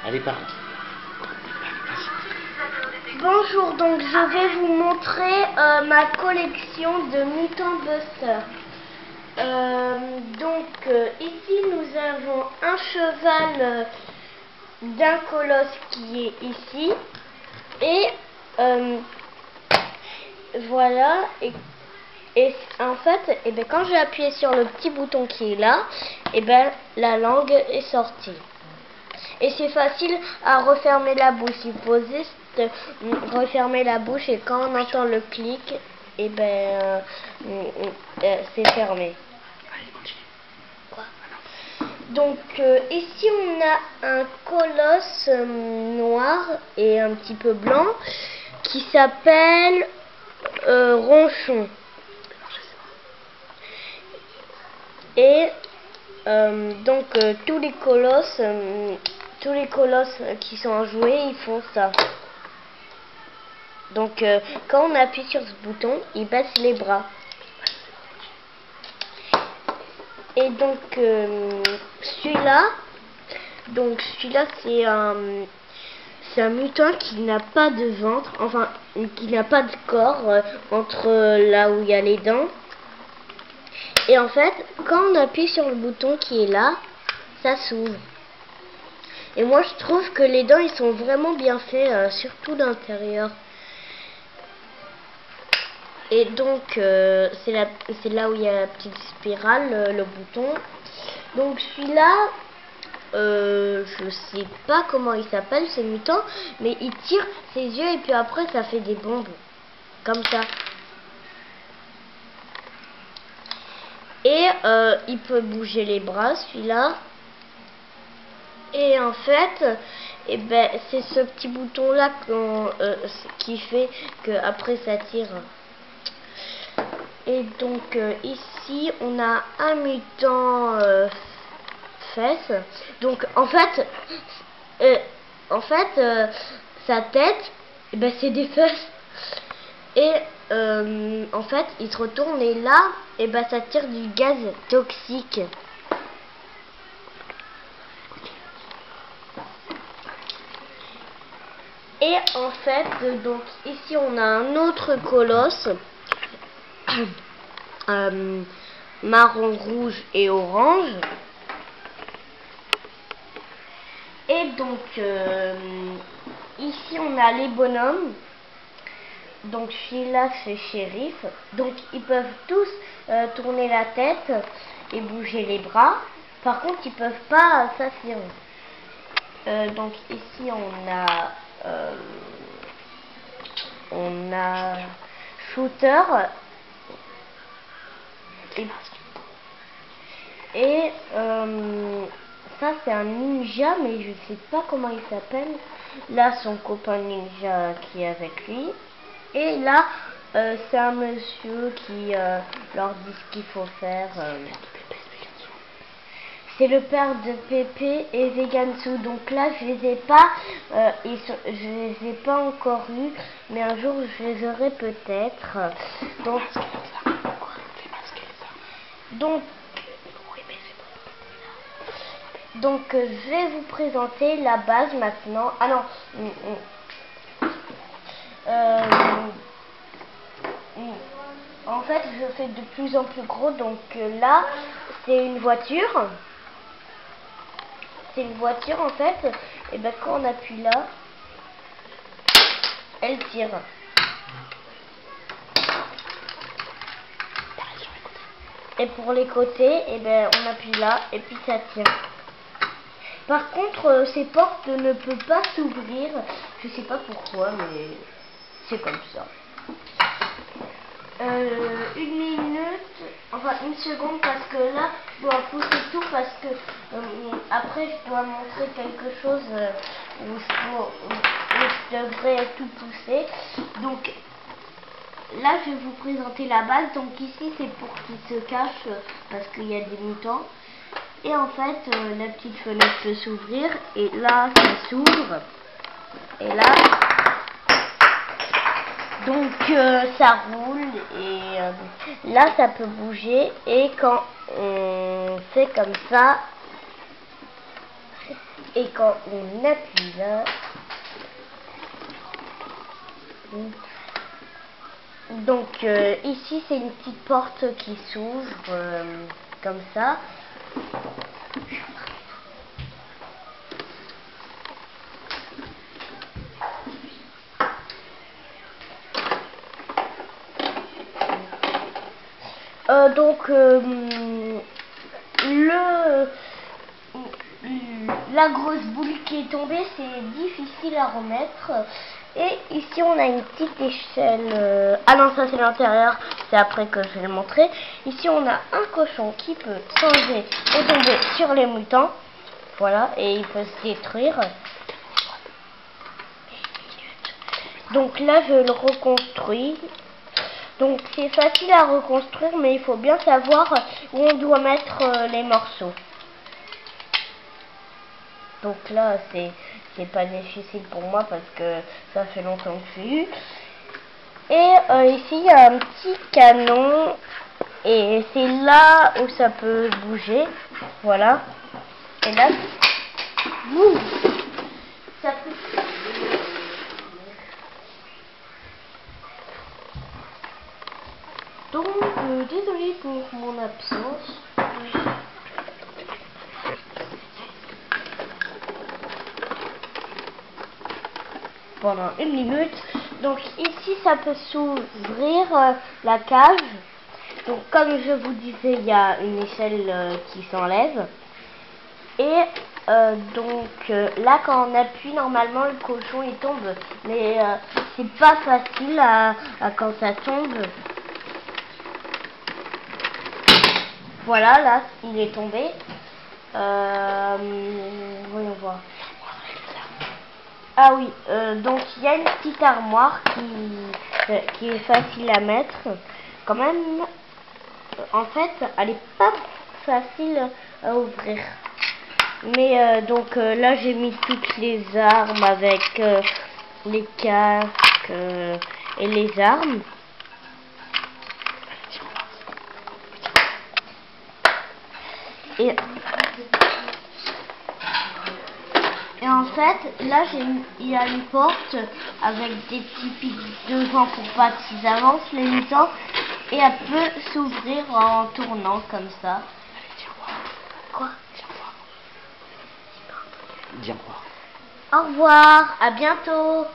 Allez, pars. Bonjour, donc je vais vous montrer ma collection de Mutant Buster. Ici nous avons un cheval d'un colosse qui est ici. Et voilà. Et en fait, quand j'ai appuyé sur le petit bouton qui est là, la langue est sortie. Et c'est facile à refermer la bouche. Il faut juste refermer la bouche et quand on entend le clic, c'est fermé. Donc ici on a un colosse noir et un petit peu blanc qui s'appelle Ronchon. Et tous les colosses qui sont à jouer, ils font ça. Donc quand on appuie sur ce bouton, ils baissent les bras. Et donc celui-là c'est un mutant qui n'a pas de ventre, enfin qui n'a pas de corps entre là où il y a les dents. Et en fait, quand on appuie sur le bouton qui est là, ça s'ouvre. Et moi je trouve que les dents ils sont vraiment bien faits, surtout l'intérieur. Et donc c'est là où il y a la petite spirale, le bouton. Donc celui-là, je sais pas comment il s'appelle ce mutant, mais il tire ses yeux et puis après ça fait des bombes. Comme ça. Et il peut bouger les bras celui-là. Et en fait, c'est ce petit bouton là qui fait que après ça tire. Et donc ici on a un mutant fesses. Donc en fait sa tête c'est des fesses. Et en fait il se retourne et là ça tire du gaz toxique. Et en fait, donc ici on a un autre colosse marron, rouge et orange. Et donc ici on a les bonhommes. Donc celui-là c'est shérif. Donc ils peuvent tous tourner la tête et bouger les bras. Par contre ils peuvent pas s'asseoir. Donc ici on a shooter et ça c'est un ninja, mais je sais pas comment il s'appelle. Là son copain ninja qui est avec lui. Et là c'est un monsieur qui leur dit ce qu'il faut faire. C'est le père de Pépé et Vegansu. Donc là, je les ai pas, je les ai pas encore eus, mais un jour je les aurai peut-être. Donc, je vais vous présenter la base maintenant. Ah non. En fait, je fais de plus en plus gros. Donc là, c'est une voiture. C'est une voiture en fait, et quand on appuie là, elle tire. Et pour les côtés, on appuie là et puis ça tire. Par contre, ces portes ne peuvent pas s'ouvrir. Je sais pas pourquoi, mais c'est comme ça. Une minute, enfin une seconde, parce que là je dois pousser tout, parce que après je dois montrer quelque chose où je devrais tout pousser. Donc là je vais vous présenter la base. Donc ici c'est pour qu'il se cache parce qu'il y a des mutants. Et en fait la petite fenêtre peut s'ouvrir et là ça s'ouvre et là. Donc ça roule et là ça peut bouger, et quand on fait comme ça, Et quand on appuie là, donc ici c'est une petite porte qui s'ouvre comme ça. La grosse boule qui est tombée, c'est difficile à remettre. Et ici on a une petite échelle. Ah non, ça c'est l'intérieur, c'est après que je vais le montrer. Ici on a un cochon qui peut s'enlever et tomber sur les moutons. Voilà, et il peut se détruire. Donc là je le reconstruis. Donc c'est facile à reconstruire, mais il faut bien savoir où on doit mettre les morceaux. Donc là c'est pas difficile pour moi parce que ça fait longtemps que j'ai eu. Et ici il y a un petit canon et c'est là où ça peut bouger. Voilà. Et là, boum, ça peut. Donc, désolé pour mon absence. Pendant une minute. Donc ici, ça peut s'ouvrir la cage. Donc comme je vous disais, il y a une échelle qui s'enlève. Et là, quand on appuie, normalement, le cochon il tombe. Mais c'est pas facile quand ça tombe. Voilà, là, il est tombé. Voyons voir. Ah oui, donc il y a une petite armoire qui est facile à mettre. Quand même, en fait, elle est pas facile à ouvrir. Mais donc là, j'ai mis toutes les armes avec les casques et les armes. Et en fait, là, il y a une porte avec des petits pics devant pour pas qu'ils avancent les mutants. Et elle peut s'ouvrir en tournant comme ça. Quoi? Dis au revoir. Au revoir, à bientôt.